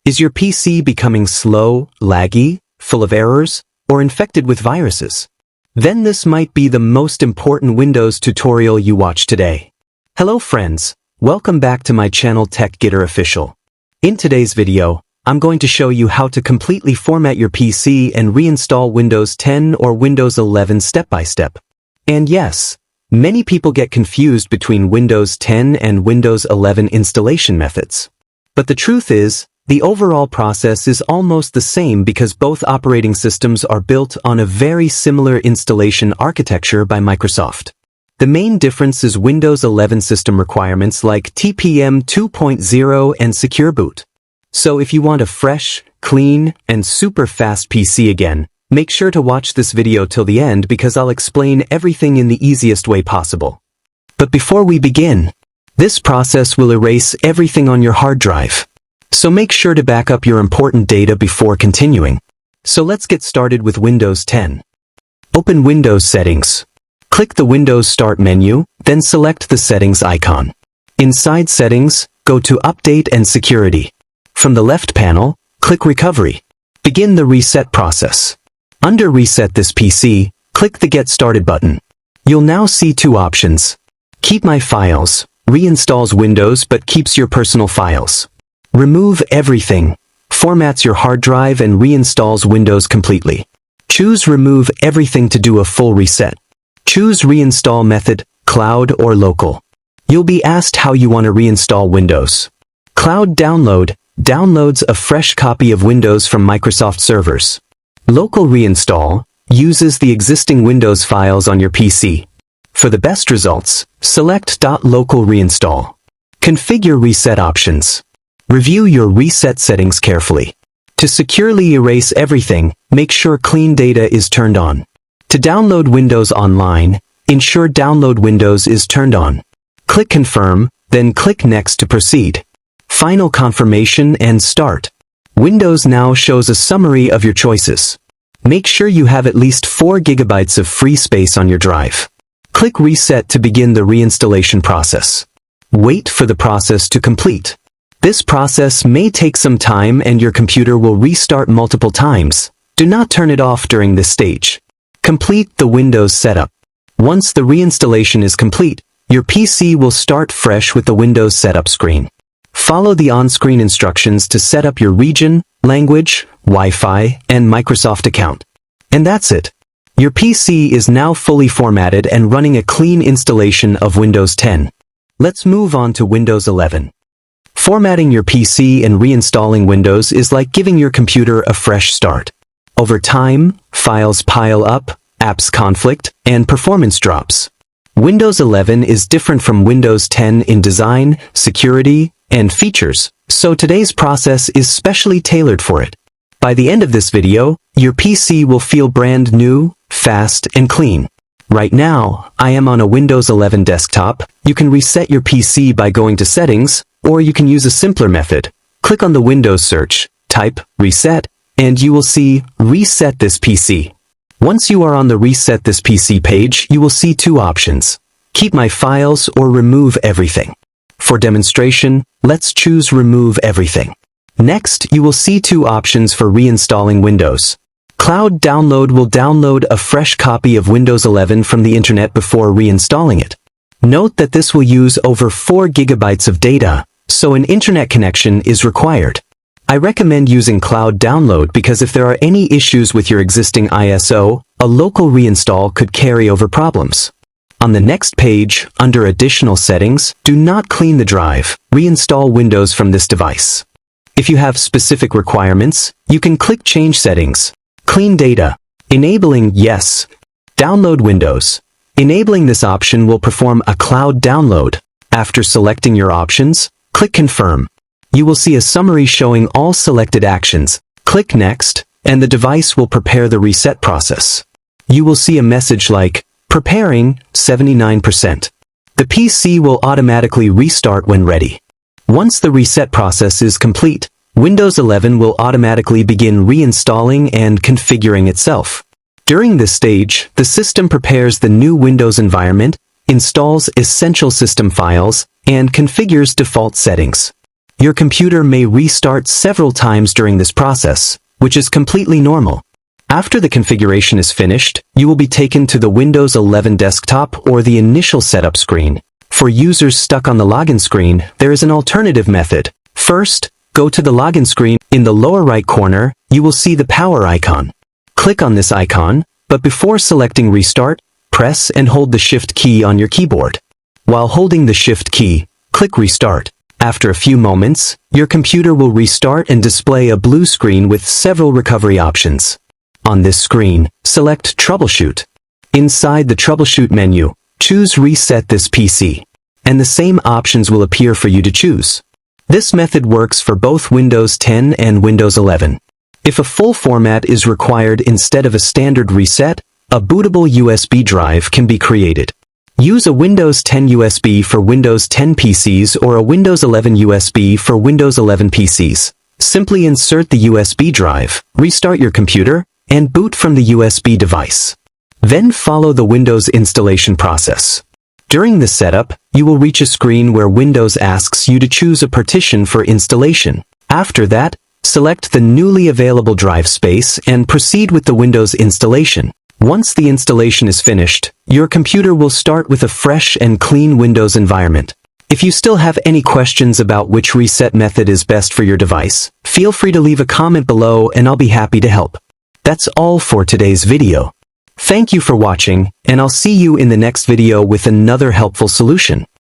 Is your PC becoming slow, laggy, full of errors, or infected with viruses? Then this might be the most important Windows tutorial you watch today. Hello friends, welcome back to my channel Tech Gitter Official. In today's video, I'm going to show you how to completely format your PC and reinstall Windows 10 or Windows 11 step by step. And yes, many people get confused between Windows 10 and Windows 11 installation methods. But the truth is, the overall process is almost the same because both operating systems are built on a very similar installation architecture by Microsoft. The main difference is Windows 11 system requirements like TPM 2.0 and Secure Boot. So if you want a fresh, clean, and super fast PC again, make sure to watch this video till the end because I'll explain everything in the easiest way possible. But before we begin, this process will erase everything on your hard drive. So make sure to back up your important data before continuing. So let's get started with Windows 10. Open Windows Settings. Click the Windows Start menu, then select the Settings icon. Inside Settings, go to Update and Security. From the left panel, click Recovery. Begin the reset process. Under Reset this PC, click the Get Started button. You'll now see two options. Keep My Files, reinstalls Windows but keeps your personal files. Remove Everything, formats your hard drive and reinstalls Windows completely. Choose Remove Everything to do a full reset. Choose Reinstall method, cloud or local. You'll be asked how you want to reinstall Windows. Cloud Download downloads a fresh copy of Windows from Microsoft servers. Local Reinstall uses the existing Windows files on your PC. For the best results, select .local reinstall. Configure reset options. Review your reset settings carefully. To securely erase everything, make sure Clean Data is turned on. To download Windows online, ensure Download Windows is turned on. Click Confirm, then click Next to proceed. Final confirmation and start. Windows now shows a summary of your choices. Make sure you have at least 4 GB of free space on your drive. Click Reset to begin the reinstallation process. Wait for the process to complete. This process may take some time and your computer will restart multiple times. Do not turn it off during this stage. Complete the Windows setup. Once the reinstallation is complete, your PC will start fresh with the Windows setup screen. Follow the on-screen instructions to set up your region, language, Wi-Fi, and Microsoft account. And that's it. Your PC is now fully formatted and running a clean installation of Windows 10. Let's move on to Windows 11. Formatting your PC and reinstalling Windows is like giving your computer a fresh start. Over time, files pile up, apps conflict, and performance drops. Windows 11 is different from Windows 10 in design, security, and features, so today's process is specially tailored for it. By the end of this video, your PC will feel brand new, fast, and clean. Right now, I am on a Windows 11 desktop. You can reset your PC by going to Settings, or you can use a simpler method. Click on the Windows search, type Reset, and you will see Reset this PC. Once you are on the Reset this PC page, you will see two options. Keep My Files or Remove Everything. For demonstration, let's choose Remove Everything. Next, you will see two options for reinstalling Windows. Cloud Download will download a fresh copy of Windows 11 from the internet before reinstalling it. Note that this will use over 4 GB of data, so an internet connection is required. I recommend using Cloud Download because if there are any issues with your existing ISO, a local reinstall could carry over problems. On the next page, under Additional Settings, do not clean the drive. Reinstall Windows from this device. If you have specific requirements, you can click Change Settings. Clean Data. Enabling Yes. Download Windows. Enabling this option will perform a cloud download. After selecting your options, click Confirm. You will see a summary showing all selected actions. Click Next, and the device will prepare the reset process. You will see a message like, Preparing, 79%. The PC will automatically restart when ready. Once the reset process is complete, Windows 11 will automatically begin reinstalling and configuring itself. During this stage, the system prepares the new Windows environment, installs essential system files, and configures default settings. your computer may restart several times during this process, which is completely normal. After the configuration is finished, you will be taken to the Windows 11 desktop or the initial setup screen. For users stuck on the login screen, there is an alternative method. First, go to the login screen. In the lower right corner, you will see the power icon. Click on this icon, but before selecting Restart, press and hold the Shift key on your keyboard. While holding the Shift key, click Restart. After a few moments, your computer will restart and display a blue screen with several recovery options. On this screen, select Troubleshoot. Inside the Troubleshoot menu, choose Reset this PC, and the same options will appear for you to choose. This method works for both Windows 10 and Windows 11. If a full format is required instead of a standard reset, a bootable USB drive can be created. Use a Windows 10 USB for Windows 10 PCs or a Windows 11 USB for Windows 11 PCs. Simply insert the USB drive, restart your computer, and boot from the USB device. Then follow the Windows installation process. During the setup, you will reach a screen where Windows asks you to choose a partition for installation. After that, select the newly available drive space and proceed with the Windows installation. Once the installation is finished, your computer will start with a fresh and clean Windows environment. If you still have any questions about which reset method is best for your device, feel free to leave a comment below and I'll be happy to help. That's all for today's video. Thank you for watching, and I'll see you in the next video with another helpful solution.